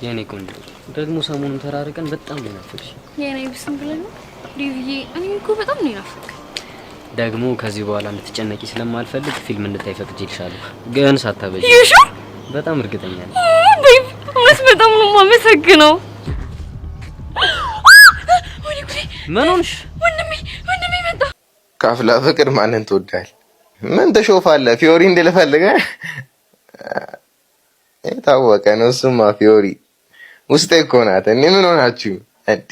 የኔ ቆንጆ ደግሞ ሰሞኑን ተራርቀን በጣም ነው ናፈቅሽ። የኔ ብስም ብለህ ነው ዲቪዬ? እኔ እኮ በጣም ነው ናፈቅ። ደግሞ ከዚህ በኋላ እንድትጨነቂ ስለማልፈልግ ፊልም እንድታይ ፈቅጄልሻለሁ፣ ግን ሳታበጂ። ይሹ በጣም እርግጠኛ ነኝ። ቤብ እውነት በጣም ነው የማመሰግነው። ምን ሆንሽ? ወንድሜ መጣ። ካፍላ ፍቅር ማንን ትወዳለህ? ምን ተሾፋለህ? ፊዮሪ እንደልፈልገ የታወቀ ነው። እሱማ ፊዮሪ ውስጤ እኮ ናት። እኔ ምን ሆናችሁ እንዴ?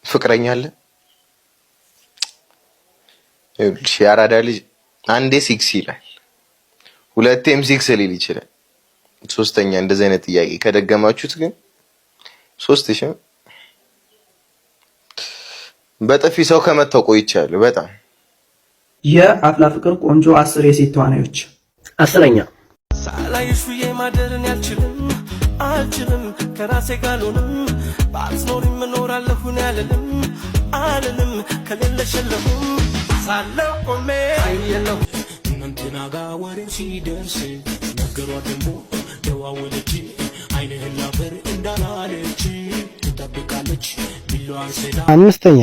ፍቅረኛ አለ? እሺ፣ ያራዳ ልጅ አንዴ ሲክስ ይላል፣ ሁለቴም ሲክስ ሊል ይችላል። ሶስተኛ እንደዚህ አይነት ጥያቄ ከደገማችሁት ግን 3000 በጥፊ ሰው ከመታው ቆይቻለሁ በጣም። የአፍላ ፍቅር ቆንጆ 10 የሴት ተዋናዮች። 10ኛ ሳላይሽ የማደርን አልችልም ከራሴ ጋር ሆነም ባትኖሪም እኖራለሁ አልልም ከሌለሽ የለሁም ሳለው ቆሜ አየለሁ እንትና ጋር ወሬው ሲደርስ ነገሯ ደግሞ ደዋወለች አይንህን ላፈር እንዳላለች ትጠብቃለች ቢሏን ስላ። 5ኛ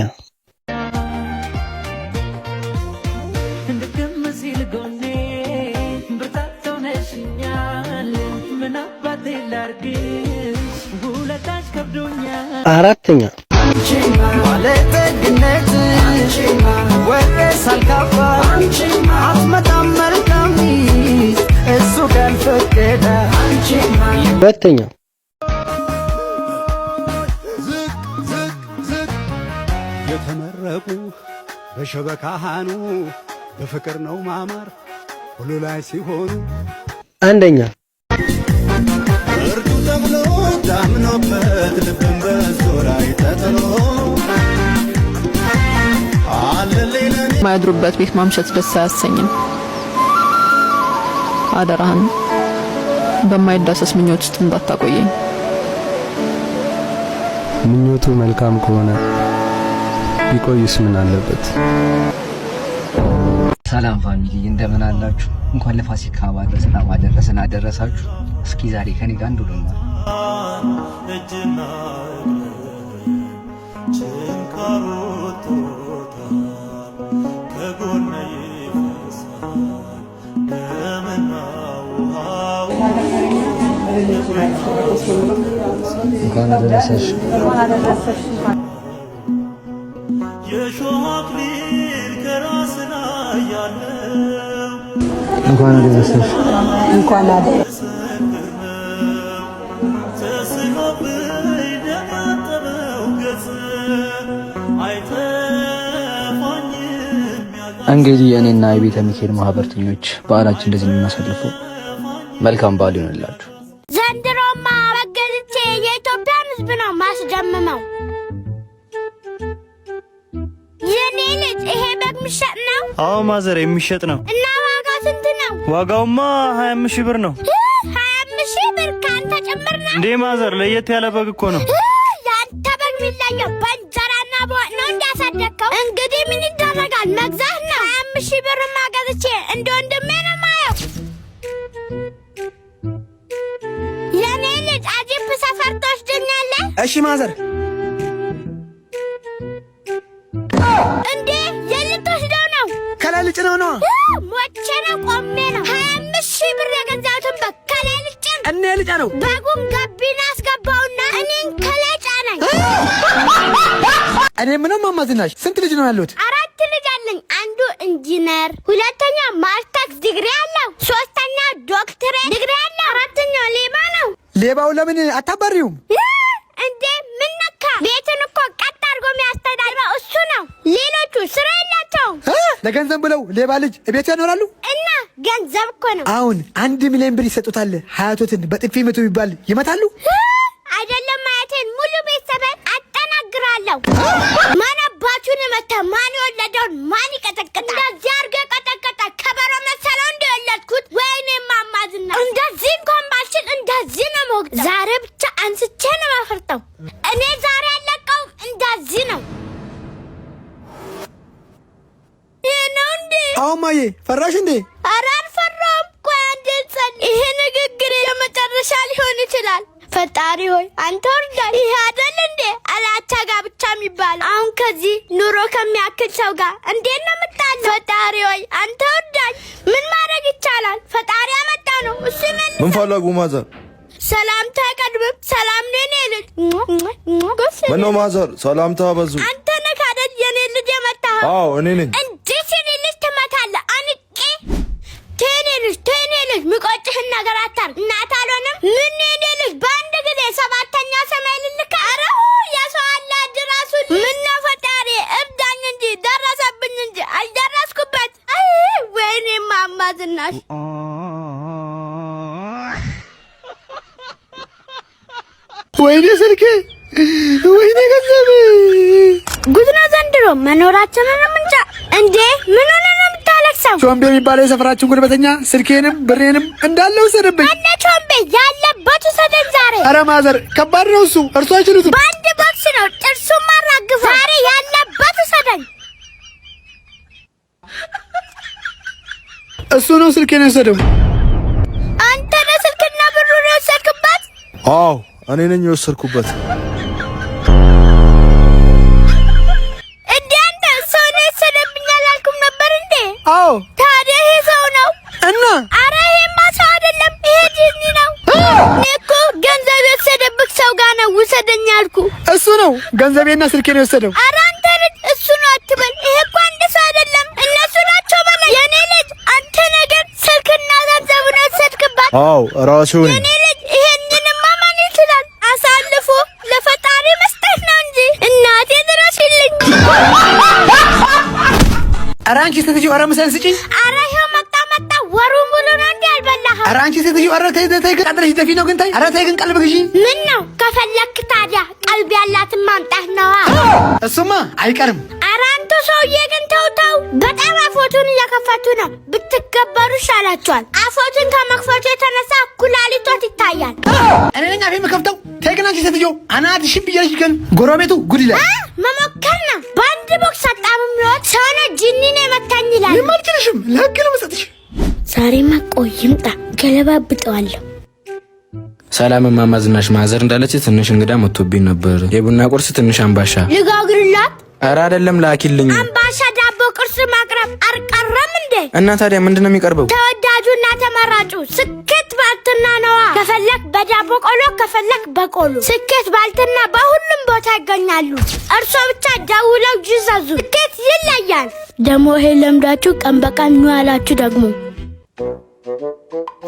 አራተኛ ሁለተኛ የተመረቁ በሸበካሃኑ በፍቅር ነው ማማር ሁሉ ላይ ሲሆኑ። አንደኛ እርዱ ተብሎ ዳምኖበት ልብን በዞራይ ተጥሎ አለሌለን ማያድሩበት ቤት ማምሸት ደስ አያሰኝም። አደራህን በማይዳሰስ ምኞት ውስጥ እንዳታቆየኝ። ምኞቱ መልካም ከሆነ ቢቆይስ ምን አለበት? ሰላም ፋሚሊ እንደምን አላችሁ? እንኳን ለፋሲካ በዓል በሰላም አደረሳችሁ። እስኪ ዛሬ ከኔ ጋር እንዱልና እጅና ጭንካሮት ከጎነ ይፈሳል ደምና ውሃው። እንኳን አደረሰሽ። የሾህ አክሊል ከራስ ላይ ያለው እንኳን አደረሰሽ። እንኳን አደረሰሽ። እንግዲህ እኔና የቤተ ሚካኤል ማህበርተኞች በዓላችን እንደዚህ የምናሳልፈው መልካም በዓል ይሆንላችሁ። ዘንድሮማ መገዝቼ የኢትዮጵያን ሕዝብ ነው ማስደምመው። የኔ ልጅ ይሄ በግ የሚሸጥ ነው? አዎ ማዘር የሚሸጥ ነው። እና ዋጋው ስንት ነው? ዋጋውማ 25 ሺህ ብር ነው። 25 ሺህ ብር ካንተ ጭምር ነው እንዴ? ማዘር ለየት ያለ በግ እኮ ነው። ያንተ በግ የሚለየው በእንጀራና በወጥ ነው እንዳሳደግከው። እንግዲህ ምን ይደረጋል መግዛት ነው። 25 ሺህ ብር ማገዝቼ እንደ ወንድሜ ነው ማየው። የኔ ልጅ አጂፕ ሰፈር ትወስደኛለህ? እሺ ማዘር። እንዴ የልትወስደው ነው? ከላይ ልጭነው ነው። ሞቼ ነው ቆሜ ነው 25 ሺህ ብር የገዛሁትን በግ ከላይ ልጭን። እኔ ልጫ ነው። በጉን ገቢና አስገባውና እኔን ከላይ ጫነኝ። እኔ ምንም ማማዝናሽ ስንት ልጅ ነው ያሉት? 4 ልጅ አለኝ። አንዱ ኢንጂነር፣ ሁለተኛ ማስተርስ ዲግሪ አለው፣ ሶስተኛ ዶክትሬት ዲግሪ አለው፣ አራተኛው ሌባ ነው። ሌባው ለምን አታባሪውም እንዴ? ምን ነካ? ቤትን እኮ ቀጥ አድርጎ የሚያስተዳድረው እሱ ነው። ሌሎቹ ስራ የላቸውም። ለገንዘብ ብለው ሌባ ልጅ እቤት ያኖራሉ። እና ገንዘብ እኮ ነው። አሁን 1 ሚሊዮን ብር ይሰጡታል። ሀያቶትን በጥፊ መቶ ቢባል ይመታሉ? አይደለም አያቴን ሙሉ ቤተሰብን አጠናግራለሁ። ማን አባቱን መታ? ማን የወለደውን ማን ይቀጠቅጣል? እንደዚህ አድርጎ ቀጠቀጠ። ከበሮ መሰለው እንደወለድኩት። ወይኔ ማማዝና እንደዚህ እንኳን ባልችል እንደዚህ ነው ሞግ። ዛሬ ብቻ አንስቼ ነው ማፈርጠው። እኔ ዛሬ ያለቀው እንደዚህ ነው። ይሄ ነው እንዴ? እማዬ ፈራሽ እንዴ? ኧረ አልፈራሁም። ቆይ አንዴ ልጸልይ። ይሄ ንግግር የመጨረሻ ሊሆን ይችላል። ፈጣሪ ሆይ አንተ እርዳኝ። ይሄ አይደል እንዴ አላቻ ጋብቻ የሚባለው? አሁን ከዚህ ኑሮ ከሚያክል ሰው ጋር እንዴት ነው የምጣለው? ፈጣሪ ሆይ አንተ እርዳኝ። ምን ማድረግ ይቻላል? ፈጣሪ ያመጣ ነው እሱ ይመልሳል። ምን ፈለጉ ማዘር? ሰላምታ አይቀድምም። ሰላም ነው የኔ ልጅ። ምነው ማዘር ሰላምታ በዙ? አንተ ነህ አይደል የኔ ልጅ የመታኸው? አዎ እኔ ነኝ። እንዴት የኔ ልጅ ትመታለህ? አንቄ ተኔ ልጅ ምቆጭህን ነገር አታርግ። እናት አልሆንም። ምን የኔ ልጅ በአንድ ጊዜ ሰባተኛ ሰማይ ልልካ? ኧረ የሰው አላጅ ራሱን። ምነው ፈጣሪ እብዳኝ እንጂ ደረሰብኝ እንጂ አልደረስኩበት። ወይኔ ማማ ዝናሽ ወይኔ ስልኬ፣ ወይኔ ገንዘቤ። ጉድ ነው ዘንድሮ መኖራችንን እንጃ። እንዴ ምን ሆነ ነው የምታለቅሰው? ቾምቤ የሚባለው የሰፈራችን ጉልበተኛ ስልኬንም ብሬንም እንዳለ ወሰደብኝ። አለ ቾምቤ ያለበት ውሰደን ዛሬ። ኧረ ማዘር ከባድ ነው እሱ፣ እርሱ አይችሉትም። በአንድ ቦክስ ነው ጥርሱን ማራግፈው። ዛሬ ያለበት ውሰደን። እሱ ነው ስልኬን የወሰደው። አንተ ነህ ስልክና ብሩን የወሰድክበት? አዎ እኔ ነኝ የወሰድኩበት። እንዴ አንተ ሰው ነው የወሰደብኝ አላልኩም ነበር እንዴ? አዎ ታዲያ ይሄ ሰው ነው እና? አረ ይሄማ ሰው አይደለም፣ ይሄ ጂኒ ነው። እኔ እኮ ገንዘብ የወሰደብህ ሰው ጋር ነው ውሰደኝ ያልኩ። እሱ ነው ገንዘቤና ስልኬን የወሰደው። አረ አንተ ልጅ እሱ ነው አትበል። ይሄ እኮ አንድ ሰው አይደለም፣ እነሱ ናቸው በላይ። የኔ ልጅ አንተ ነገር ስልክና ገንዘቡን ወሰድክባት? አዎ ራሴው ነኝ። የኔ ልጅ ይሄንንማ ማን ይችላል? አሳልፎ ለፈጣሪ መስጠት ነው እንጂ። እናቴ ድረሽልኝ። ኧረ አንቺ ሴትዮ፣ ኧረ ምሳሌ ስጪኝ። አረ ይኸው መጣ። ወሩ ሙሉ ነው እንዴ ያልበላኸው? ኧረ አንቺ ሴትዮ፣ ኧረ ተይ ግን ቀጥለሽ ደፊ ነው ግን ተይ። ኧረ ተይ ግን ቀልብ ግዢ። ምን ነው ከፈለክ ታዲያ ቀልብ ያላትን ማምጣት ነዋ። እሱማ አይቀርም። ኧረ አንተ ሰውዬ ግን ተው። በጣም አፎቱን እየከፈቱ ነው። ብትገበሩ ይሻላችኋል። አፎቱን ከመክፈቱ የተነሳ ኩላሊቶት ይታያል። እኔ ነኝ አፌ የምከፍተው። ተይ ግን አንቺ ሴትዮ፣ አናትሽን ብዬሽ ግን ጎረቤቱ ጉድ ይላል። መሞከር ነው። በአንድ ቦክስ አጣምም ይወት ሰው ነው ጂኒ ነው የመታኝ ይላል። እኔማ አልችልሽም። ለህግ ነው የምሰጥሽ። ዛሬማ ቆይ ይምጣ፣ ገለባብጠዋለሁ። ሰላም እማማ ዝናሽ፣ ማዘር እንዳለች ትንሽ እንግዳ መጥቶብኝ ነበር። የቡና ቁርስ ትንሽ አምባሻ። ልጋግርላት? ኧረ አይደለም ላኪልኝ። አምባሻ ዳቦ ቁርስ ማቅረብ አልቀረም እንዴ? እና ታዲያ ምንድነው የሚቀርበው? ተወዳጁና ተመራጩ ስኬት ባልትና ነዋ። ከፈለክ በዳቦ ቆሎ፣ ከፈለክ በቆሎ። ስኬት ባልትና በሁሉም ቦታ ይገኛሉ። እርሶ ብቻ ደውለው ይዘዙ። ስኬት ይለያል። ደግሞ ይሄ ለምዳችሁ ቀን በቀን ነው ያላችሁ ደግሞ።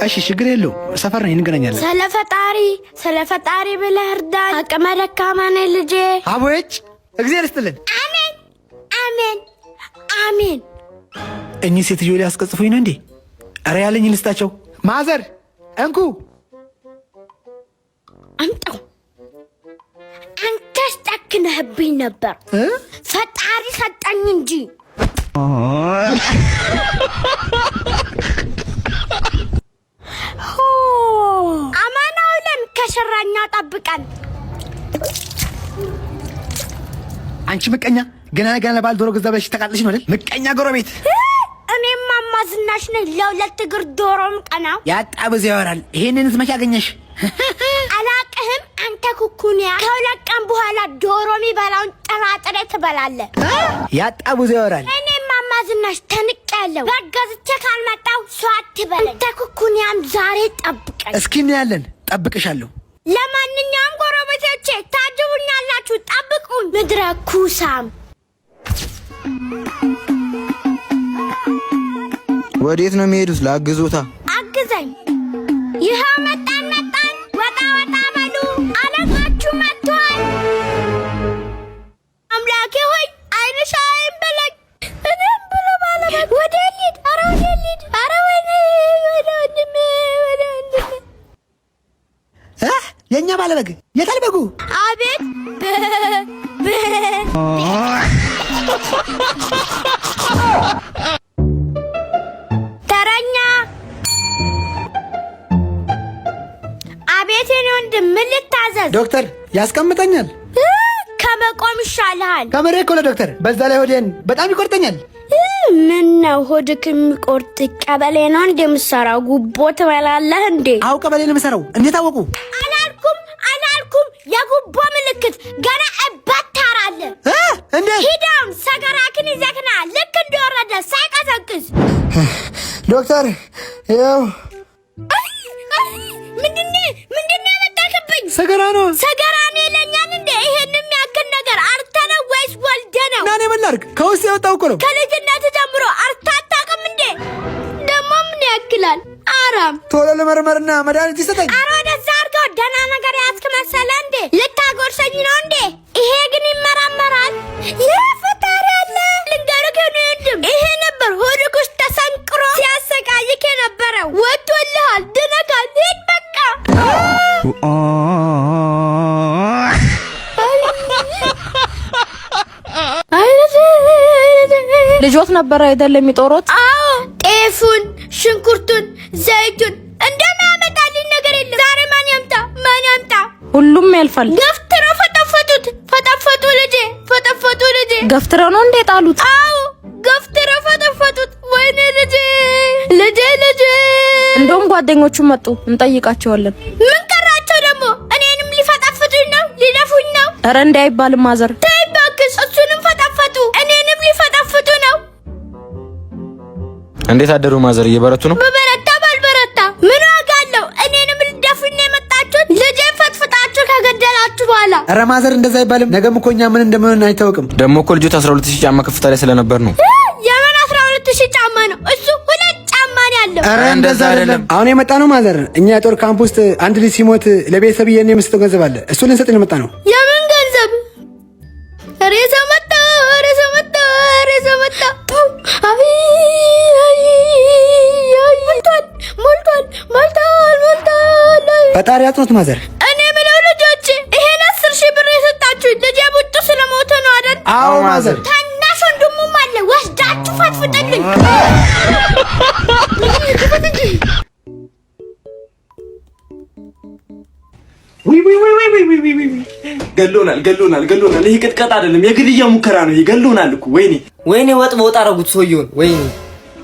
እሺ ችግር የለው፣ ሰፈር ነኝ እንገናኛለን። ስለ ፈጣሪ ብለህ እርዳኝ። አቅመ ደካማ ነኝ ልጄ። አቦዬች እግዚአብሔር ይስጥልን። አሜን። እኚህ ሴትዮ ሊያስቀጽፉኝ ነው እንዴ? ኧረ ያለኝ ልስጣቸው። ማዘር እንኩ አምጣው። አንተስ ጨክነህብኝ ነበር። ፈጣሪ ሰጠኝ እንጂ። አማናውለን ከሸራኛ ጠብቀን። አንቺ ምቀኛ፣ ገና ለባል ዶሮ ገዛ ብለሽ ተቃጥለሽ ነው አይደል? ምቀኛ ጎረቤት። እኔም ማማ ዝናሽ ነኝ። ለሁለት እግር ዶሮም ቀናው ያጣ ብዙ ያወራል። ይሄንን መቼ አገኘሽ? አላቅህም አንተ ኩኩኒያ። ከሁለት ቀን በኋላ ዶሮ የሚበላውን ጥራጥሬ ትበላለህ። ያጣ ብዙ ያወራል። እኔም ማማ ዝናሽ ተንቄያለሁ። በገዝቼ ካልመጣሁ ሰው አትበለኝ። አንተ ኩኩኒያም ዛሬ ጠብቀኝ። እስኪ እናያለን። ጠብቅሻለሁ። ለማንኛውም ጎረቤቶቼ ታጅቡኛላችሁ፣ ጠብቁኝ። ምድረ ኩሳም። ወዴት ነው የሚሄዱት? ላግዞታ። አግዘኝ። ይኸው መጣን። ወጣ በሉ። አለቃችሁ መጥቷል። አምላኬ ሆይ አይንሽ አይን በለኝ። እኔም ብሎ ባለበት ወደ ሊድ። ኧረ ወደ ሊድ። ኧረ ወደ ወንድሜ። የእኛ ባለበግ የታል በጉ? አቤት። ተረኛ። አቤት የኔ ወንድም ምን ልታዘዝ? ዶክተር ያስቀምጠኛል። ከመቆም ይሻልሃል። ከመሬት እኮ ለዶክተር። በዛ ላይ ሆዴን በጣም ይቆርጠኛል። ምን ነው ሆድክ የሚቆርጥ ቀበሌ ነው እንደምሰራው ጉቦ ትበላለህ እንዴ? አው ቀበሌ ነው የምሰራው። እንዴት አወቁ? አላልኩም የጉቦ ምልክት ገና እባታራለ እንዴ ሂዳም ሰገራክን ይዘክና ልክ እንደወረደ ሳይቀዘቅዝ ዶክተር ያው ምንድነው የመጣክብኝ? ሰገራ ነው ይለኛል እንዴ? ይሄንም ያክል ነገር አርተነው ወይስ ወልደ ነው? ናኔ ምን ላድርግ? ከውስጥ የወጣው እኮ ነው። ከልጅነት ጀምሮ አርታታቅም እንዴ? ደሞ ምን ያክላል? አራም ቶሎ ለመርመርና መድኃኒት ይሰጠኝ። አረ ወደዛ አድርገው። ደህና ነገር ያዝክ መሰለ እንዴ? ልታጎርሰኝ ነው እንዴ? ይሄ ግን ይመራመራል። የፈጣሪ አለ ልንገርህ ነው እንዴም ይሄ ነበር ሆድክ ውስጥ ተሰንቅሮ ሲያሰቃይክ የነበረው ወጥቶልሃል። ድነካል። ሂድ በቃ። ልጆት ነበር አይደል የሚጦሩት? አዎ ጤፉን፣ ሽንኩርቱን፣ ዘይቱን እንደማያመጣልኝ ነገር የለም። ዛሬ ማን ያምጣ? ሁሉም ያልፋል። ገፍትረው ፈጠፈጡ ልጄ። ገፍትረው ነው እንዴ ጣሉት? አዎ ገፍትረው ፈጠፈጡት። ወይኔ ልጄ። እንደውም ጓደኞቹ መጡ፣ እንጠይቃቸዋለን። ምን ቀራቸው ደግሞ? እኔንም ሊፈጠፍጡኝ ነው? ሊደፉኝ ነው? ኧረ እንዳይባል ማዘር። ተይ እባክሽ፣ እሱንም ፈጠፈጡ፣ እኔንም ሊፈጠፍጡ ነው። እንዴት አደሩ ማዘር? እየበረቱ ነው? በበረታ ባልበረታ ምን ዋጋ አለው? እኔንም ልደፉኝ የመጣችሁት ልጄ ፈጥፍጣችሁ ከገደላችሁ በኋላ። ኧረ ማዘር እንደዛ አይባልም። ነገም እኮ እኛ ምን እንደምን አይታወቅም። ደግሞ እኮ ልጆት 12000 ጫማ ከፍታ ላይ ስለነበር ነው። የምን 12000 ጫማ ነው? እሱ 2 ጫማ ነው ያለው። ኧረ እንደዛ አይደለም። አሁን የመጣ ነው ማዘር። እኛ የጦር ካምፕ ውስጥ አንድ ልጅ ሲሞት ለቤተሰብ የምንሰጠው ገንዘብ አለ። እሱ ልንሰጥ ነው የመጣ ነው። የምን ገንዘብ? ሬሳ መጣ። ሞልቷል። ፈጣሪ አጥኖት ማዘር። እኔ ምለው ልጆች ይሄን 10000 ብር የሰጣችሁ ልጅ ቡጡ ስለሞተ ነው አይደል? አዎ ማዘር። ታናሽ ወንድሙም አለ፣ ወስዳችሁ ፈትፍጠልኝ። ገሎናል። ይሄ ቅጥቀጣ አይደለም፣ የግድያ ሙከራ ነው። ይገሎናል እኮ። ወይኔ ወጥ በወጥ አረጉት ሰውየውን። ወይኔ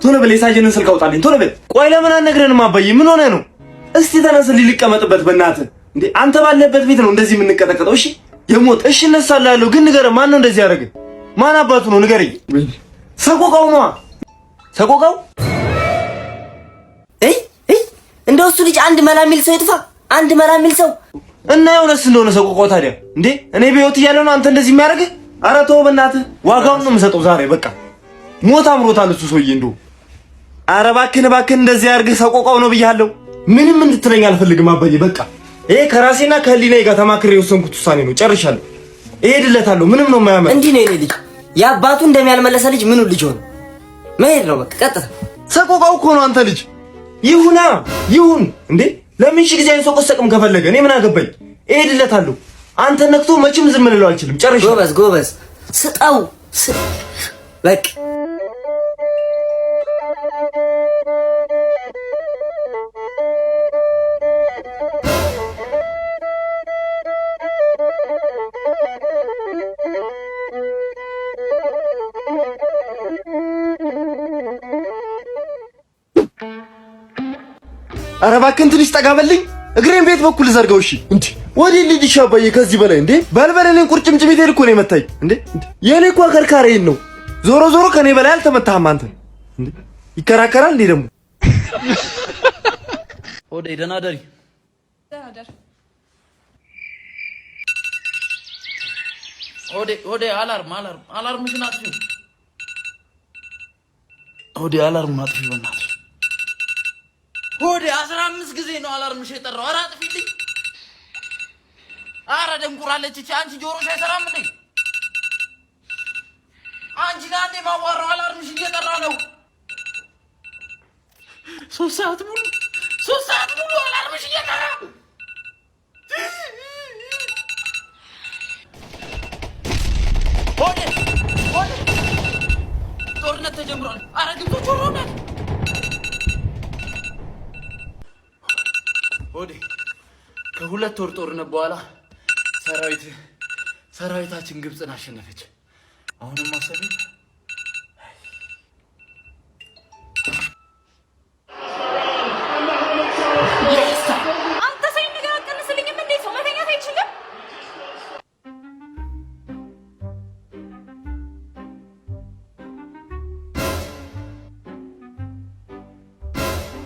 ቶሎ በል የሳጅንን ስልክ አውጣልኝ፣ ቶሎ በል። ቆይ ለምን አትነግረንም አባዬ? ምን ሆነ ነው? እስቲ ተነስልኝ ልቀመጥበት በእናትህ። እንዴ አንተ ባለበት ቤት ነው እንደዚህ የምንቀጠቀጠው? እሺ የሞት እሺ እነሳላለሁ፣ ግን ንገረን፣ ማን ነው እንደዚህ ያደረገ? ማን አባቱ ነው ንገረኝ። ሰቆቃው ነዋ፣ ሰቆቃው። እንደው እሱ ልጅ አንድ መላ የሚል ሰው ይጥፋ፣ አንድ መላ የሚል ሰው እና የሆነስ እንደሆነ ሰቆቃው ታዲያ። እንዴ እኔ በህይወት እያለሁ ነው አንተ እንደዚህ የሚያደርግህ? ኧረ ተው በእናትህ፣ ዋጋውን ነው የምሰጠው ዛሬ። በቃ ሞት አምሮታል እሱ ሰውዬ እንደው። ኧረ እባክህን እንደዚህ ያድርግህ፣ ሰቆቃው ነው ብያለሁ። ምንም እንድትለኝ አልፈልግም አባዬ። በቃ ይሄ ከራሴና ከህሊናዬ ጋር ተማክሬ የወሰንኩት ውሳኔ ነው። ጨርሻለሁ። እሄድለታለሁ። ምንም ነው የማያመጣው። እንዲህ ነው የኔ ልጅ። የአባቱ እንደሚያልመለሰ ልጅ ምኑ ልጅ ሆነ? መሄድ ነው በቃ ቀጥታ። ሰቆቃው እኮ ነው አንተ ልጅ። ይሁን እንዴ ለምን ሺህ ጊዜ አይንሰቆሰቅም? ከፈለገ እኔ ምን አገባኝ? እሄድለታለሁ። አንተ ነክቶ መቼም ዝም ልለው አልችልም። ጨርሻለሁ። ጎበዝ ስጠው በቃ። ኧረ እባክህን ትንሽ ጠጋ በልኝ። እግሬን ቤት በኩል ዘርገው። እሺ እንዴ ወዲህ ልጅ አባዬ፣ ከዚህ በላይ እንዴ በልበል። እኔን ቁርጭምጭሚቴን እኮ ነው የመታኝ። እንዴ የኔ እኮ አከርካሪዬን ነው። ዞሮ ከኔ በላይ አልተመታህም አንተ። እንዴ ይከራከራል እንዴ ደግሞ? ሆዴ ደህና ደሪ። ሆዴ አላርምሽን አጥፊው። ሆዴ አላርሙን አጥፊው በእናትሽ። ሆዴ 15 ጊዜ ነው አላርምሽ የጠራው። ኧረ አጥፊልኝ። ኧረ ደንቁራለች እቺ። አንቺ ጆሮሽ አይሰራም እንዴ? አንቺ ጋር እንዴ ማዋራው? አላርምሽ እየጠራ ነው። 3 ሰዓት ሙሉ አላርምሽ እየጠራ። ሆዴ ጦርነት ተጀምሯል። ኧረ ግብጾች ወሮናል። ሆዴ ከ2 ወር ጦርነት በኋላ ሰራዊታችን ግብፅን አሸነፈች። አሁንም ማሰብ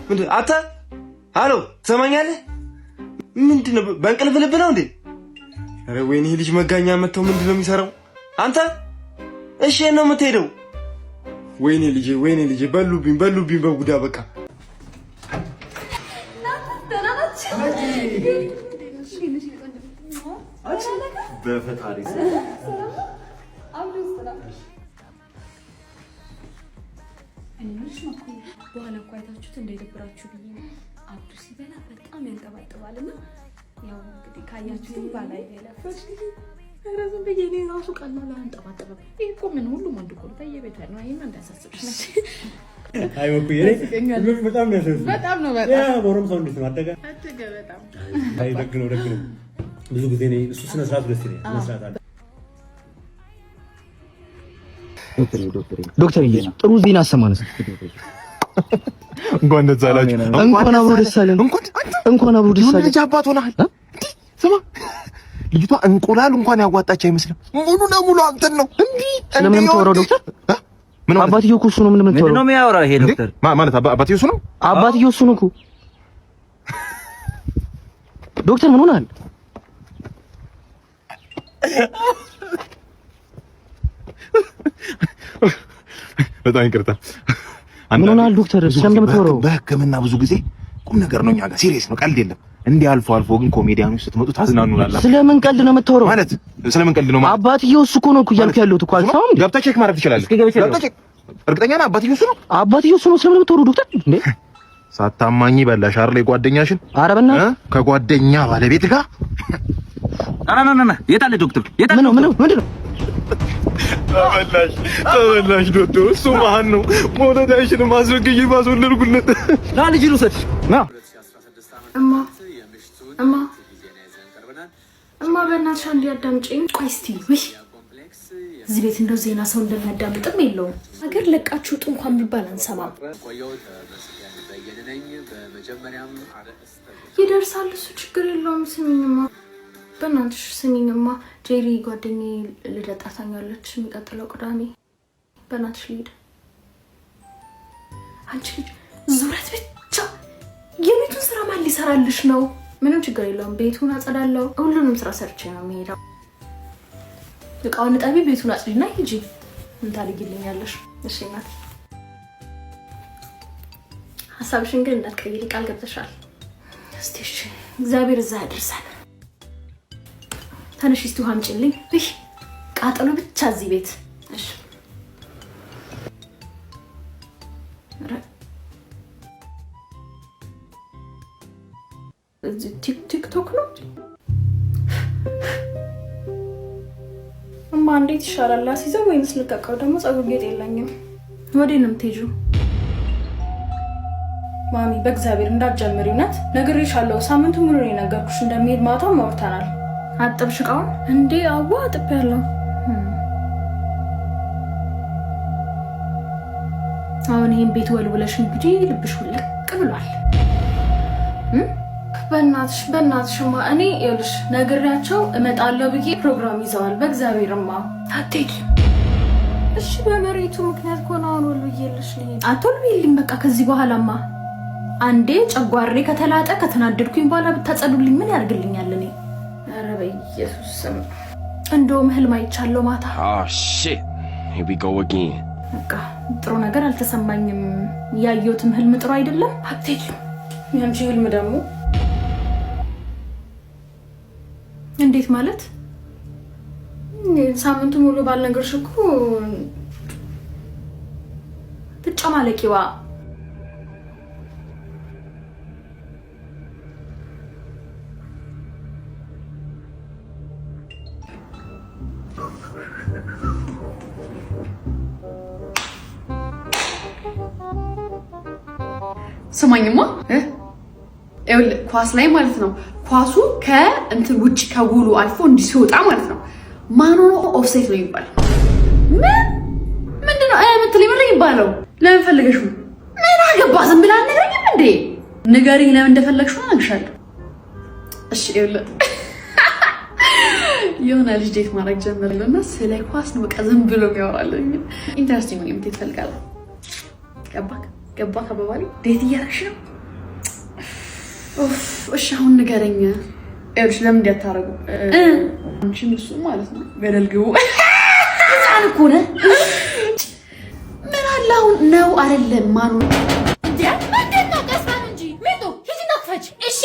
ምንድን አታ ሃሎ ትሰማኛለህ? ምንድነው በእንቅልፍ ልብ ነው እንዴ? ኧረ ወይኔ ልጅ መጋኛ መተው ምንድነው የሚሰራው? አንተ እሺ ነው የምትሄደው? ወይኔ ልጄ በሉብኝ በጉዳ በቃ በፈጣሪ በኋላ እኮ አይታችሁት እንዳይደብራችሁ ብዬ ነው። አብዱ ሲበላ በጣም ያንጠባጥባልና ያው እንግዲህ ካያችሁት ባላይ ይለፈሽ ረዝም ብዬ እኔ ራሱ ቀላል አንጠባጥበብ። ይሄ እኮ ምን ሁሉም ወንድ እኮ በየቤት ነው። ይሄን እንዳያሳስብሽ ነች። አይ ወኩዬ በጣም ነው ያሰብኩት። በጣም ነው ያ ቦሮም ሰው እንዴት ነው አደጋ በጣም አይ ደግ ነው ብዙ ጊዜ ነው እሱ ስነ ስርዓት ደስ ይላል። ስነ ስርዓት አለ። ዶክተር ጥሩ ዜና አሰማነስ። እንኳን ደስ አላችሁ። እንኳን አብሮ ደስ አለን። እንኳን አብሮ ደስ አለን። ልጅ አባት ሆነሃል። ስማ ልጅቷ እንቁላል እንኳን ያዋጣች አይመስልም። ሙሉ ለሙሉ አንተን ነው እንዴ? ስለምን የምታወራው ዶክተር? ምን አባትየው እኮ እሱ ነው። ምን የምታወራው? ምንድነው የሚያወራው ይሄ ዶክተር? ማለት አባትየው እሱ ነው። አባትየው እሱ ነው እኮ ዶክተር። ምን ሆነሃል? በጣም ይቅርታ። ምን ሆነሃል ዶክተር? ስለምን የምታወራው? በሕክምና ብዙ ጊዜ ቁም ነገር ነው። እኛ ጋር ሲሪየስ ነው፣ ቀልድ የለም። እንዲህ አልፎ ግን ኮሜዲያኖች ስትመጡ ታዝናኑላላችሁ። ስለምን ቀልድ ነው የምታወራው? ማለት ስለምን ቀልድ ነው ማለት? አባትየው እሱ እኮ ነው እያልኩ ያለሁት እኮ አልሰማም። ገብተህ ቼክ ማድረግ ትችላለህ። ገብተህ ቼክ። እርግጠኛ ነህ አባትየው እሱ ነው? አባትየው እሱ ነው። ስለምን የምታወራው ዶክተር? እንዴ ሳታማኝ በላሽ አይደል? ጓደኛሽን ኧረ በእናትህ ከጓደኛ ባለቤት ጋር አናናና የት አለ ዶክተር? የት አለ? ምንድን ነው? ተበላሽ ዶክተር። እሱ ማን ነው? ሞለዳይሽን ማስወግዬ ማስወለድኩለት። ና ልጅ ልውሰድ ና። እማ በእናትሽ አንዴ አዳምጪኝ። ቆይ እስቲ ውይ እዚህ ቤት እንደው ዜና ሰው እንደሚያዳምጥም የለውም። ሀገር ለቃችሁ ውጡ እንኳን የሚባል አንሰማም። ይደርሳል እሱ ችግር የለውም። ስሚኝማ በእናትሽ ስሚኝማ። ጄሪ ጓደኛዬ ልደት ጠርታኛለች የሚቀጥለው ቅዳሜ። በእናትሽ ልሂድ። አንቺ ልጅ ዙረት ብቻ የቤቱን ስራ ማን ሊሰራልሽ ነው? ምንም ችግር የለውም። ቤቱን አጸዳለሁ። ሁሉንም ስራ ሰርቼ ነው የሚሄደው። እቃውን ጠቢ፣ ቤቱን አጽድና ሂጂ። ምን ታደርጊልኛለሽ? እሺ እናት፣ ሀሳብሽን ግን እንዳትቀይሪ ቃል ገብተሻል። እስቲ እሺ፣ እግዚአብሔር እዛ ያደርሳል። ተነሽ እስቲ ውሃ አምጪልኝ። እሺ፣ ቃጠሎ ብቻ እዚህ ቤት። እሺ ቲክቶክ ነው እማ። እንዴት ይሻላል? ላስይዘው ወይንስ ልቀቀው? ደግሞ ፀጉር ጌጥ የለኝም። ወዴት ነው የምትሄጂው? ማሚ በእግዚአብሔር እንዳትጀምሪ። እውነት ነግሬሻለሁ። ሳምንቱ ሙሉ ነው የነገርኩሽ እንደሚሄድ። ማታም አውርተናል። አጥብሽ እቃውን እንዴ? አዋ አጥቤያለሁ። አሁን ይሄን ቤት ወልውለሽ እንግዲህ ልብሽ ውልቅ ብሏል። በእናትሽማ እኔ ይኸውልሽ ነግሬያቸው እመጣለሁ ብዬ ፕሮግራም ይዘዋል። በእግዚአብሔርማ አትሄጂም? እሺ በመሬቱ ምክንያት ከሆነ አሁን ወልውዬልሽ ልሄድ። አትወልዊልኝ በቃ ከዚህ በኋላማ። አንዴ ጨጓሬ ከተላጠ ከተናደድኩኝ በኋላ ብታጸዱልኝ ምን ያደርግልኛል? እኔ ኧረ በኢየሱስ ስም እንደውም ህልም አይቻለሁ ማታ። በቃ ጥሩ ነገር አልተሰማኝም። ያየሁትም ህልም ጥሩ አይደለም። አትሄጂም? ያንቺ ህልም ደግሞ እንዴት ማለት? ሳምንቱ ሙሉ ባልነገርሽ እኮ ትጨማለቂዋ። ስማኝማ ኳስ ላይ ማለት ነው። ኳሱ ከእንትን ውጭ ከጎሉ አልፎ እንዲህ ሲወጣ ማለት ነው ማን ሆኖ ኦፍሳይድ ነው ይባላል። ምንድነው የምትለኝ? ምን ይባላል? ለምን ፈልገሽ ነው? ምን አገባ? ዝም ብላ አልነግረኝም እንዴ? ንገሪኝ፣ ለምን እንደፈለግሽ ነው አልሻለሁ። እሺ ይኸውልህ የሆነ ልጅ ዴት ማድረግ ጀመርኩና ስለ ኳስ ነው በቃ ዝም ብሎ የሚያወራልኝ። ኢንተረስቲንግ ነው። የምትፈልጋለህ? ገባክ? አባባሌ ዴት እያደረግሽ ነው እሺ አሁን ንገረኝ። እርሽ ለምን እንዲያታረጉ አንቺን እሱ ማለት ነው ገደል ግቡ። ህፃን እኮ ነህ። ምን አለ አሁን ነው አይደለም ማኑ እንዴ ምንድን ነው? ቀስ በል እንጂ ምን ነው? ሂጂና ክፈች። እሺ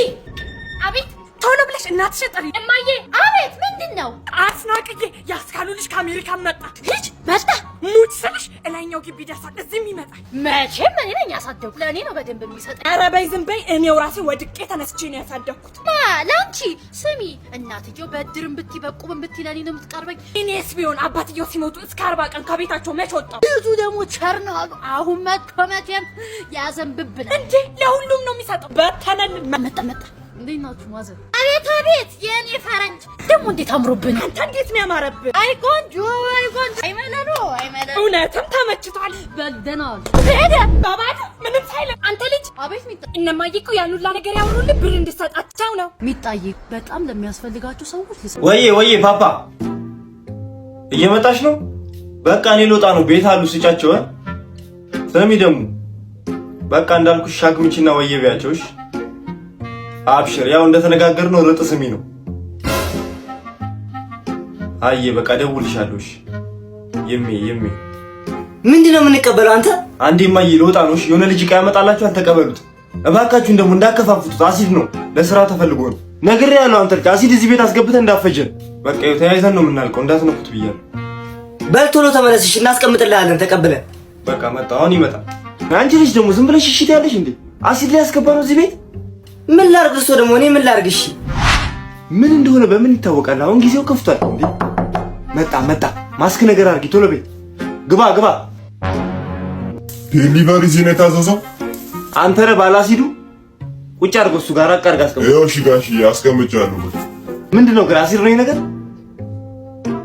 አቤት ቶሎ ብለሽ እናትሽ ጥሪ። እማዬ አቤት ምንድን ነው? አስናቅዬ ያስካሉ ልጅ ከአሜሪካ መጣ። ሂጅ መጣ ሙት ስልሽ እላይኛው ግቢ ደርሳል። እዚህም ይመጣል። መቼም እኔ ነኝ ያሳደኩት። ለእኔ ነው በደንብ የሚሰጠኝ። ኧረ በይ ዝም በይ። እኔው ራሴ ወድቄ ተነስቼ ነው ያሳደኩት። ለአንቺ ስሚ እናትየው በድርም ብትይ በቁብም ብትይ ለእኔ ነው የምትቀርበኝ። እኔስ ቢሆን አባትየው ሲሞቱ እስከ 40 ቀን ከቤታቸው መች ወጣሁ። ልጁ ደግሞ ቸር ነው አሉ። አሁን መጥቶ መቼም ያዘንብብናል እንዴ። ለሁሉም ነው የሚሰጠው። በተነልን መጣ እንዴት ናችሁ ማዘር? አቤት አቤት የኔ ፈረንጅ ደግሞ እንዴት አምሮብን! አንተ እንዴት ነው ያማረብን! አይ ቆንጆ አይመለሎ እውነትም ተመችቷል። በደናል ሄደ ባባድ ምንም ሳይለ አንተ ልጅ አቤት ሚጣ እነማዬ እኮ ያን ሁላ ነገር ያወሩልህ ብር እንድሰጣቸው ነው። ሚጣዬ በጣም ለሚያስፈልጋቸው ሰዎች ወዬ ፓፓ እየመጣሽ ነው? በቃ እኔ ልወጣ ነው። ቤት አሉ ስጫቸው። ስሚ ደግሞ በቃ እንዳልኩሽ ሻግምቺና ወዬ ቢያቸውሽ አብሽር። ያው እንደተነጋገርነው ርጥ ስሚ ነው። አየ በቃ ደውልሻለሁ። እሺ የሚ ምንድነው የምንቀበለው? አንተ አንዴማ ይልወጣ ነው። እሺ የሆነ ልጅ ያመጣላችሁ አልተቀበሉት እባካችሁን። ደግሞ እንዳከፋፍቱት አሲድ ነው፣ ለስራ ተፈልጎ ነው። ነገር ያለው አንተ ልጅ አሲድ እዚህ ቤት አስገብተን እንዳፈጀን። በቃ ይኸው ተያይዘን ነው የምናልቀው። እንዳትነኩት ብያለሁ። በል ቶሎ ተመለስሽ፣ እናስቀምጥልሃለን ተቀብለን። በቃ መጣ፣ አሁን ይመጣል። አንቺ ልጅ ደግሞ ዝም ብለሽ እሺ ትያለሽ እንዴ? አሲድ ላይ ያስገባ ነው እዚህ ቤት። ምን ላርግ? እርሶ ደግሞ እኔ ምን ላርግ? እሺ ምን እንደሆነ በምን ይታወቃል? አሁን ጊዜው ከፍቷል እንዴ። መጣ ማስክ ነገር አድርጊ። ቶሎ ቤት ግባ። ዴሊቨሪ ዚህ ነው የታዘዘው። አንተ ነህ ባላሲዱ። ቁጭ አድርጎ እሱ ጋር አቃርጋ አስቀምጥ። ይኸው እሺ ጋሽዬ አስቀምጫለሁ። ምንድነው ግን አሲድ ነው ይሄ ነገር?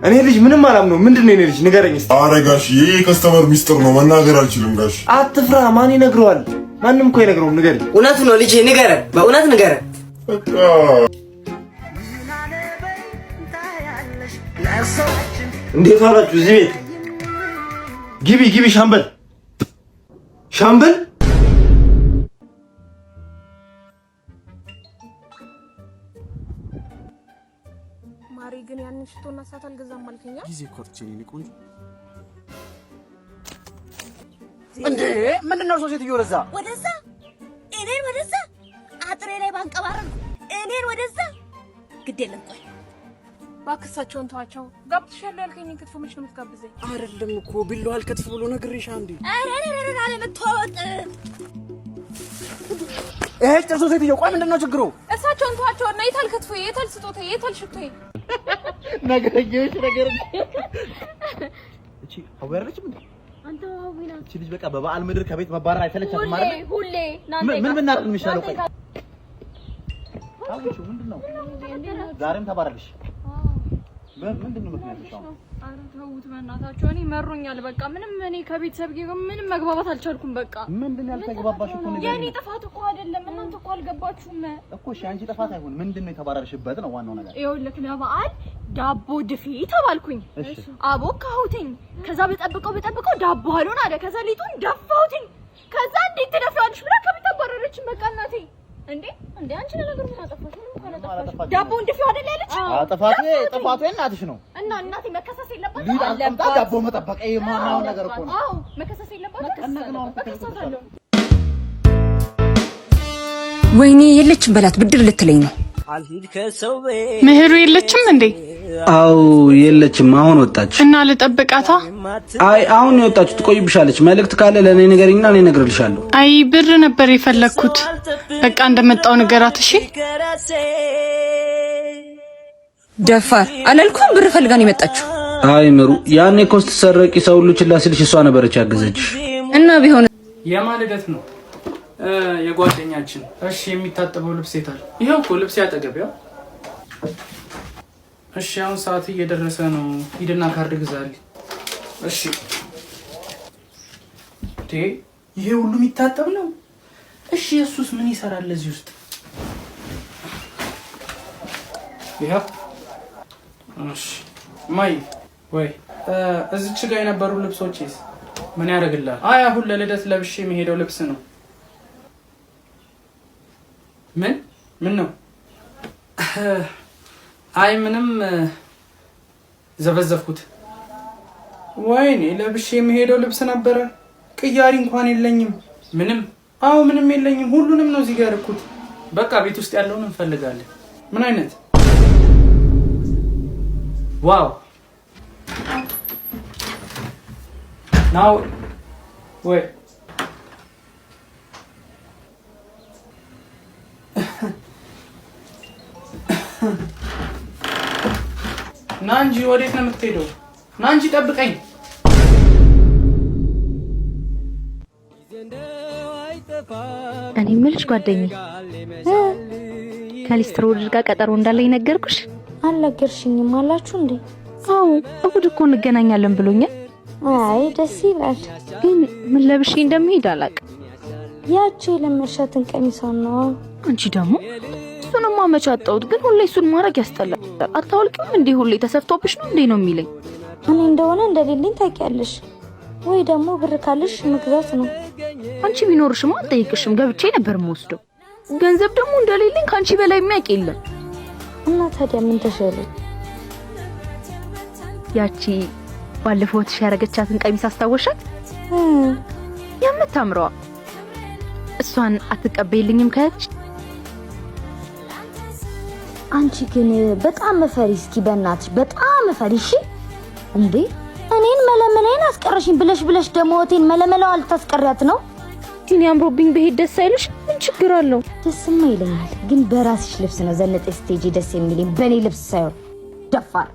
እኔ ልጅ ምንም አላምነው። ምንድነው የኔ ልጅ ንገረኝ እስቲ። ኧረ ጋሽዬ የከስተመር ሚስጥር ነው መናገር አልችልም ጋሽ። አትፍራ። ማን ይነግረዋል? ማንም እኮ አይነግረውም። ንገረኝ። እውነት ነው ልጄ፣ ንገረን፣ በእውነት ንገረን። እንዴት ዋላችሁ? እዚህ ቤት ግቢ። ሻምበል ማሪ ግን ያንን ሽቶና ሳት አልገዛም አልከኛ። ጊዜ እኮ አጥቼ ነኝ ቆንጆ። እንዴ ምንድነው ሰው ሴትዮ ወደዛ እኔን ወደዛ አጥሬ ላይ ባንቀባረን እኔን ወደዛ ግድ የለም። ቆይ ባክሳቸውን ተዋቸው። ጋብትሻለሁ ያልከኝ ክትፎ መች ነው የምትጋብዘኝ? አይደለም እኮ ቢላው አልከትፍ ብሎ ነግሬሻ እንዴ። አረ ለምትወጥ ጥርሶ ሴትዮ ቆይ ምንድነው ችግሩ? እሳቸውን ተዋቸው እና የታል ክትፎ፣ የታል ስጦታ፣ የታል ሽቶ? ነገረኞች ነገር እቺ አወራለች ምን አንተ ዋዊና እቺ ልጅ በቃ በበዓል ምድር ከቤት መባረር አይሰለቻትም ማለት ነው። ሁሌ ምን እናደርግ የሚሻለው? ቆይ አውጪው ምንድነው? ዛሬም ተባረርሽ። ምንድነው ምክንያትሽ? አረ ተውት በእናታችሁ። እኔ መሮኛል በቃ። ምንም እኔ ከቤተሰብ ጋር ምንም መግባባት አልቻልኩም በቃ። ምንድነው ያልተግባባሽ እኮ ነገር? የኔ ጥፋት እኮ አይደለም። እናንተ እኮ አልገባችሁም እኮ። እሺ አንቺ ጥፋት አይሆን። ምንድነው የተባረርሽበት ነው ዋናው ነገር? ይኸውልህ ለበዓል ዳቦ ድፊ ተባልኩኝ። አቦካሁትኝ። ከዛ በጠብቀው ዳቦ አልሆን አለ። ከዛ ሊጡን ደፋሁትኝ። ከዛ እንዴት ትደፊዋለሽ ብላ ከቤት አባረረችኝ በቃ እናቴ። እንዴ አንቺ ለነገሩ ምን አጠፋሽ? ምንም ካላጠፋሽ ዳቦ እንድፊው አይደል ያለች? ጥፋቱ እናትሽ ነው። እና እናቴ መከሰስ የለባትም። ሊጥ አልቀምጣ ዳቦ መጠበቅ ይሄ ማናው ነገር እኮ ነው። አዎ መከሰስ የለባትም። መከሰሳለሁ። ወይኔ የለችም በላት፣ ብድር ልትለኝ ነው። ምህሩ የለችም እንዴ? አው የለችም፣ አሁን ወጣች። እና ልጠብቃታ? አይ አሁን የወጣችሁ ትቆይብሻለች። መልእክት ካለ ለኔ ንገሪኝና እኔ እነግርልሻለሁ። አይ ብር ነበር የፈለኩት። በቃ እንደመጣው ንገራት እሺ። ደፋር አላልኩም? ብር ፈልጋን የመጣችው። አይ ምሩ፣ ያኔ እኮ ስትሰረቂ ሰው ሁሉ ችላ ሲልሽ እሷ ነበረች ያገዘችሽ። እና ቢሆን የማልደት ነው የጓደኛችን። እሺ የሚታጠበው ልብስ የታል? ይሄው እኮ ልብስ ያጠገቢያው። እሺ አሁን ሰዓት እየደረሰ ነው። ሂድና ካርድ ግዛልኝ። እሺ ይሄ ሁሉ የሚታጠብ ነው? እሺ እሱስ ምን ይሰራል እዚህ ውስጥ? ይሄው እሺ ማይ ወይ እዚች ጋር የነበሩ ልብሶችስ ምን ያደርግልሃል? አይ አሁን ለልደት ለብሼ የሚሄደው ልብስ ነው። ምን ምን ነው? አይ ምንም ዘበዘፍኩት። ወይኔ ለብሼ የምሄደው ልብስ ነበረ። ቅያሪ እንኳን የለኝም። ምንም ምንም የለኝም። ሁሉንም ነው እዚህ ጋር ያደረኩት። በቃ ቤት ውስጥ ያለውን እንፈልጋለን። ምን አይነት ዋው ናው ወይ ናንጂ ወዴት ነው የምትሄደው? ናንጂ ጠብቀኝ። እኔ የምልሽ ጓደኛዬ ከሊስትሮ ልጅ ጋር ቀጠሮ እንዳለኝ ነገርኩሽ? አልነገርሽኝም። አላችሁ እንዴ? አዎ እሁድ እኮ እንገናኛለን ብሎኛል። አይ ደስ ይላል። ግን ምን ለብሼ እንደምሄድ አላውቅም። ያቺ የለመድሻትን ቀሚሷን ነው። አንቺ ደግሞ እሱንማ መች አጣሁት። ግን ሁሌ እሱን ማድረግ ያስጠላል። አታውልቂም እንዴ? ሁሌ ተሰፍቶብሽ ነው እንዴ ነው የሚለኝ። እኔ እንደሆነ እንደሌለኝ ታውቂያለሽ ወይ? ደግሞ ብር ካለሽ መግዛት ነው። አንቺ ቢኖርሽማ አልጠይቅሽም፣ ገብቼ ነበር የምወስደው። ገንዘብ ደግሞ እንደሌለኝ ካንቺ በላይ የሚያውቅ የለም። እና ታዲያ ምን ተሻለ? ያቺ ባለፈው ያረገቻትን ቀሚስ አስታወሻት? የምታምረዋ እሷን አትቀበይልኝም ካለች? አንቺ ግን በጣም ፈሪ። እስኪ በእናትሽ በጣም ፈሪ። እሺ እንዴ እኔን መለመለኝ አስቀረሽኝ ብለሽ ደግሞ ሆቴል መለመለው አልታስቀሪያት ነው? ግን ያምሮብኝ በሄድ ደስ አይልሽ? ምን ችግር አለው? ደስማ ይለኛል። ግን በራስሽ ልብስ ነው ዘነጠ ስቴጂ ደስ የሚለኝ፣ በኔ ልብስ ሳይሆን። ደፋር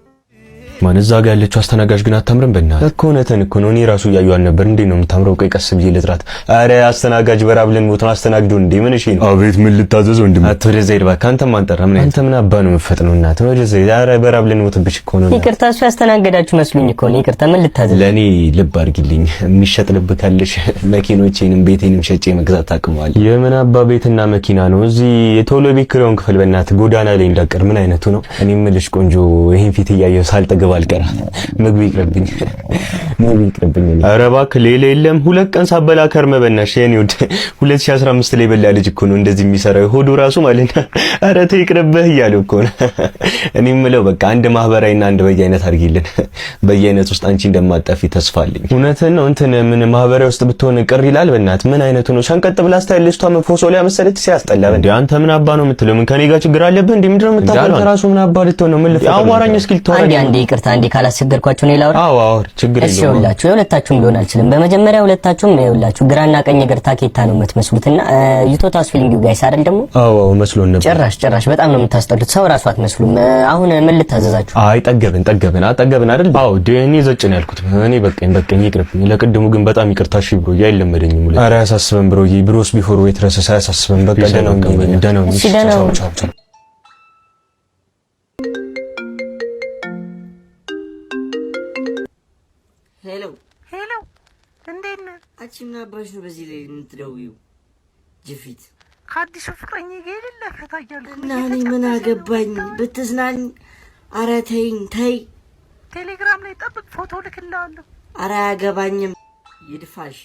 ማን እዛ ጋር ያለችው አስተናጋጅ ግን አታምርም። በእናትህ እኮ እውነትን እኮ ነው። እኔ ራሱ እያየኋት ነበር። እንዴ ነው የምታምረው? ቆይ ቀስ ብዬ ልጥራት። አረ አስተናጋጅ በራብ ልንሞት ነው። አስተናግዶ እንዴ ምን እሺ ነው? አቤት ምን ልታዘዝ ወንድም? አትወደ ዘይድ እባክህ። አንተም አንጠራ ምን አንተ ምን አባ ነው የምፈጥነው? እናት ወደ ዘይድ። አረ በራብ ልንሞትብሽ እኮ ነው። ይቅርታ እሱ ያስተናገዳችሁ መስሉኝ እኮ ነው። ይቅርታ ምን ልታዘዝ? ለኔ ልብ አድርጊልኝ። የሚሸጥ ልብ ካለሽ መኪኖቼንም ቤቴንም ሸጬ መግዛት አቅሟል። የምን አባ ቤትና መኪና ነው? እዚህ የቶሎ ቤት ኪራዩን ክፍል በእናትህ ጎዳና ላይ እንዳቀር ምን አይነቱ ነው? እኔ የምልሽ ቆንጆ ይሄን ፊት እያየሁ ሳልጠግብ አልቀር። ምግብ ይቅርብኝ። ኧረ እባክህ ሌላ የለም። 2 ቀን ሳበላ ከርመ በእናትሽ የኔ ወድ 2015 ላይ በላ ልጅ እኮ ነው እንደዚህ የሚሰራው ሆዱ ራሱ ማለት ነው። ኧረ ተይ ይቅርብህ እያለው እኮ ነው። እኔ የምለው በቃ አንድ ማህበራዊና አንድ በየአይነት አድርጊልን። በየአይነት ውስጥ አንቺ እንደማጠፊ ተስፋ አለኝ። እውነትህን ነው። እንትን ምን ማህበራዊ ውስጥ ብትሆን ቅር ይላል። በእናትህ ምን አይነቱ ነው? ሸንቀጥ ብላ ስታይል ልጅቷ መፎሶሊያ መሰለች። ሲያስጠላ እንዴ! አንተ ምን አባ ነው የምትለው? ምን ከኔ ጋር ችግር አለብህ እንዴ? ምንድነው የምታወራው? አንተ ራሱ ምን አባ ልትሆን ነው? ምን ልፈጥር አዋራኝ እስኪ ልትወራ አንዴ ይቅርታ አንዴ ካላስቸገርኳችሁ ነው ላውራ። አዎ ችግር የለውም። እሺ ሁላችሁ የሁለታችሁም ሊሆን አልችልም። በመጀመሪያ ሁለታችሁም ነው ሁላችሁ ግራና ቀኝ እግር ታኬታ ነው የምትመስሉትና ዩቶታስ ፊሊንግ ጋይስ አይደል ደግሞ? አዎ መስሎን ነበር። ጭራሽ በጣም ነው የምታስጠሉት። ሰው ራሱ አትመስሉም። አሁን ምን ልታዘዛችሁ? አይ ጠገብን አይደል? አዎ እኔ ዘጭ ነው ያልኩት። እኔ በቃኝ ይቅርብኝ። ለቅድሙ ግን በጣም ይቅርታ እሺ ብሮ አይለመደኝም። ኧረ ያሳስበን ብሮዬ። ብሮስ ቢፎር ዌት ረሰሳ ያሳስበን። በቃ ደህናው ቻው። ሄሎ እንዴት ነህ? አንቺ ምን አባሽ ነው በዚህ ላይ የምትደውይው? ጅፊት ከአዲሱ ፍቅረኛ ጋር የሌለ ፈታኛለሁ እና እኔ ምን አገባኝ ብትዝናኝ። ኧረ ተይኝ ተይ። ቴሌግራም ላይ ጠብቅ፣ ፎቶ ልክልሃለሁ። ኧረ አያገባኝም ይድፋሽ።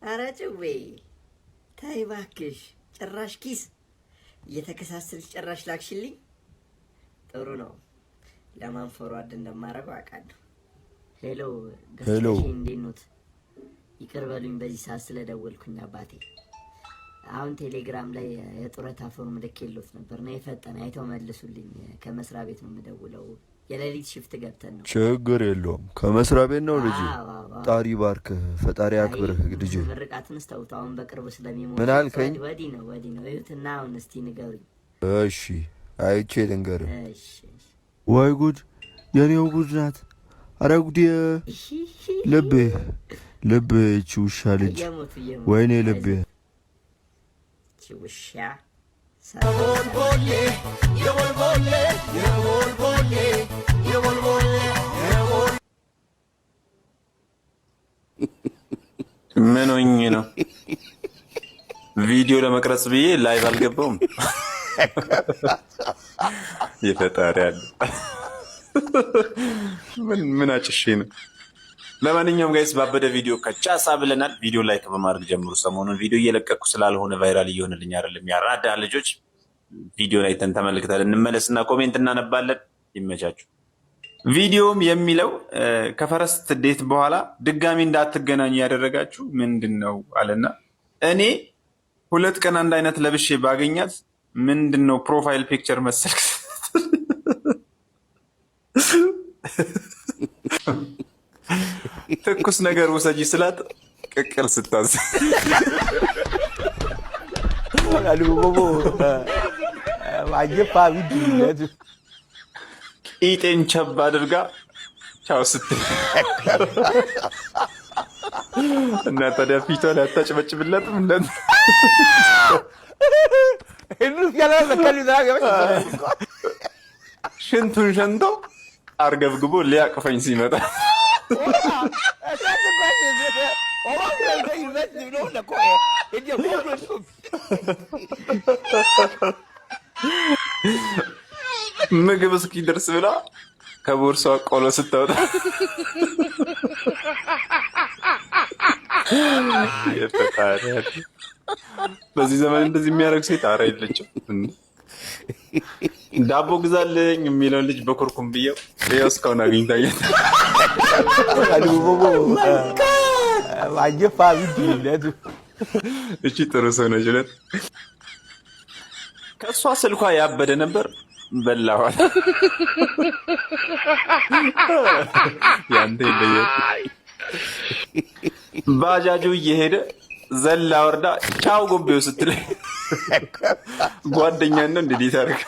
ኧረ ጭዌ ተይ እባክሽ። ጭራሽ ኪስ እየተከሳሰልሽ ጭራሽ ላክሽልኝ። ጥሩ ነው። ለማን ፎርዋርድ እንደማደርገው አውቃለሁ። ሄሎ እንዴት ኖት? ይቅር በሉኝ በዚህ ሰዓት ስለደወልኩኝ አባቴ። አሁን ቴሌግራም ላይ የጡረታ ፎርም ልኬልዎት ነበር ነው የፈጠነ አይተው መልሱልኝ። ከመስሪያ ቤት ነው የምደውለው። የሌሊት ሽፍት ገብተን ነው። ችግር የለውም ከመስሪያ ቤት ነው ልጅ። ጣሪ ባርክህ፣ ፈጣሪ አክብርህ ልጅ። ምርቃቱን ስተውት አሁን በቅርቡ ስለሚሞት ምን አልከኝ? ወዲህ ነው እዩትና አሁን እስቲ ንገሩኝ። እሺ አይቼ ልንገርህ። ወይ ጉድ! የኔው ጉድ ናት። አረ ጉድ! ልቤ እቺ ውሻ ልጅ፣ ወይኔ ልቤ እቺ ውሻ። ምን ሆኜ ነው ቪዲዮ ለመቅረጽ ብዬ ላይቭ አልገባውም። የፈጣሪ አለ ምን አጭሼ ነው? ለማንኛውም ጋይስ ባበደ ቪዲዮ ከቻሳ ብለናል። ቪዲዮ ላይክ በማድረግ ጀምሩ። ሰሞኑን ቪዲዮ እየለቀኩ ስላልሆነ ቫይራል እየሆነልኝ አይደለም። ያራዳ ልጆች ቪዲዮ ላይ ተመልክተን እንመለስና ኮሜንት እናነባለን። ይመቻችሁ። ቪዲዮም የሚለው ከፈረስት ዴት በኋላ ድጋሚ እንዳትገናኙ ያደረጋችሁ ምንድነው አለና እኔ 2 ቀን አንድ አይነት ለብሼ ባገኛት ምንድነው ፕሮፋይል ፒክቸር መሰልክ ትኩስ ነገር ውሰጂ ስላት ቅቅል ስታዝ ኢጤን ቸብ አድርጋ ቻው ስትል እና ታዲያ ፊቷ ላይ አታጭበጭብላትም? ሽንቱን ሸንቶ አርገብግቦ ሊያቅፈኝ ሲመጣ ምግብ እስኪደርስ ብላ ከቦርሷ ቆሎ ስታወጣ በዚህ ዘመን እንደዚህ የሚያደርግ ሴት ኧረ የለችም። ዳቦ ግዛልኝ የሚለውን ልጅ በኩርኩም ብዬው ያው እስካሁን አግኝታየት እቺ ጥሩ ሰው ነች። ከእሷ ስልኳ ያበደ ነበር በላዋል። ያንተ ይለያል። ባጃጁ እየሄደ ዘላ ወርዳ ቻው ጎቤው ስትል ጓደኛ ነው እንዴት ያደርግ